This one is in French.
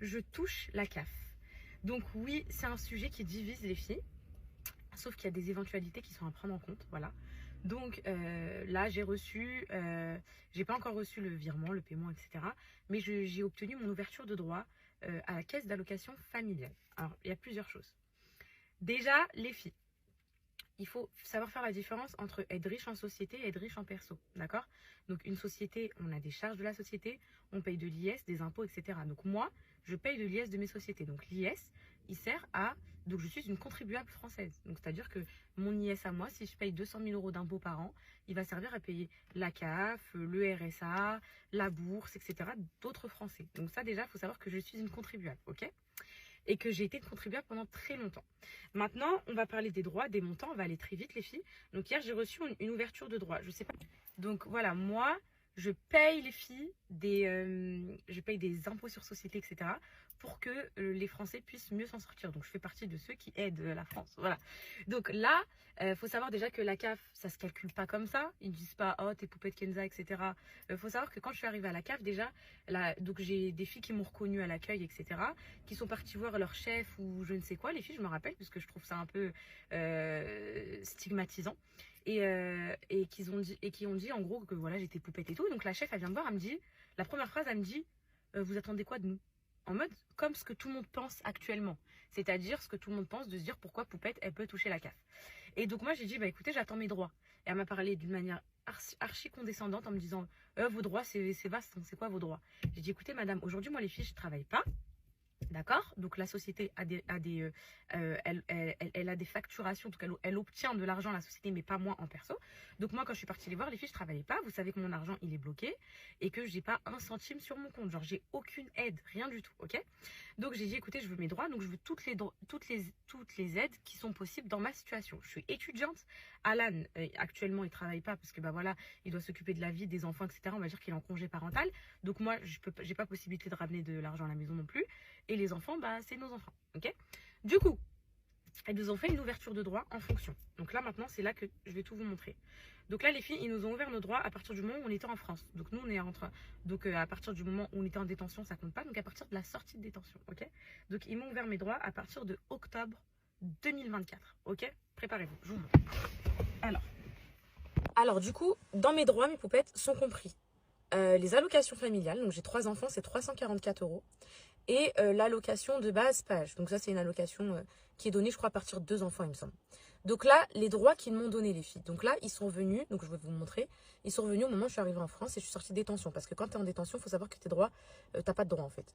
je touche la CAF. Donc oui, c'est un sujet qui divise les filles, sauf qu'il y a des éventualités qui sont à prendre en compte, voilà. Donc là, j'ai pas encore reçu le virement, le paiement, etc. Mais j'ai obtenu mon ouverture de droit à la caisse d'allocation familiale. Alors, il y a plusieurs choses. Déjà, les filles, il faut savoir faire la différence entre être riche en société et être riche en perso, d'accord? Donc une société, on a des charges de la société, on paye de l'IS, des impôts, etc. Donc moi, je paye de l'IS de mes sociétés. Donc l'IS, il sert à... Donc je suis une contribuable française. Donc c'est-à-dire que mon IS à moi, si je paye 200 000 euros d'impôts par an, il va servir à payer la CAF, le RSA, la bourse, etc. d'autres Français. Donc ça déjà, il faut savoir que je suis une contribuable, ok? Et que j'ai été contribuable pendant très longtemps. Maintenant, on va parler des droits, des montants, on va aller très vite les filles. Donc hier, j'ai reçu une ouverture de droit, je sais pas. Donc voilà, moi, je paye les filles je paye des impôts sur société, etc. pour que les Français puissent mieux s'en sortir. Donc je fais partie de ceux qui aident la France, voilà. Donc là, faut savoir déjà que la CAF, ça se calcule pas comme ça. Ils ne disent pas, oh, t'es poupée de Kenza, etc. Faut savoir que quand je suis arrivée à la CAF, déjà, donc j'ai des filles qui m'ont reconnue à l'accueil, etc. qui sont parties voir leur chef ou je ne sais quoi, les filles, je me rappelle, puisque je trouve ça un peu stigmatisant. Et qui ont dit en gros que voilà, j'étais poupette et tout. Donc la chef, elle vient me voir, elle me dit, la première phrase, elle me dit, vous attendez quoi de nous? En mode, comme ce que tout le monde pense actuellement. C'est-à-dire ce que tout le monde pense de se dire pourquoi poupette, elle peut toucher la CAF. Et donc moi, j'ai dit, bah écoutez, j'attends mes droits. Et elle m'a parlé d'une manière archi condescendante en me disant, vos droits, c'est vaste, c'est quoi vos droits? J'ai dit, écoutez madame, aujourd'hui, moi les filles, je travaille pas. D'accord? Donc la société elle a des facturations, donc elle obtient de l'argent, la société, mais pas moi en perso. Donc moi, quand je suis partie les voir, les filles, je travaillais pas. Vous savez que mon argent, il est bloqué et que j'ai pas un centime sur mon compte. Genre, j'ai aucune aide, rien du tout, ok? Donc j'ai dit, écoutez, je veux mes droits, donc je veux toutes les aides qui sont possibles dans ma situation. Je suis étudiante. Alan, actuellement, il travaille pas parce que bah voilà, il doit s'occuper de la vie des enfants, etc. On va dire qu'il est en congé parental. Donc moi, j'ai pas possibilité de ramener de l'argent à la maison non plus. Et les enfants, bah, c'est nos enfants, ok? Du coup, elles nous ont fait une ouverture de droit en fonction. Donc là, maintenant, c'est là que je vais tout vous montrer. Donc là, les filles, ils nous ont ouvert nos droits à partir du moment où on était en France. Donc nous, on est donc à partir du moment où on était en détention, ça compte pas. Donc à partir de la sortie de détention, ok? Donc ils m'ont ouvert mes droits à partir de octobre 2024, ok? Préparez-vous, je vous montre. Alors du coup, dans mes droits, mes poupettes sont compris les allocations familiales. Donc j'ai 3 enfants, c'est 344 euros. Et l'allocation de base page. Donc ça, c'est une allocation qui est donnée, je crois, à partir de 2 enfants, il me semble. Donc là, les droits qu'ils m'ont donné, les filles. Donc là, ils sont venus, donc je vais vous montrer, ils sont venus au moment où je suis arrivée en France et je suis sortie de détention. Parce que quand tu es en détention, il faut savoir que tes droits, t'as pas de droits en fait.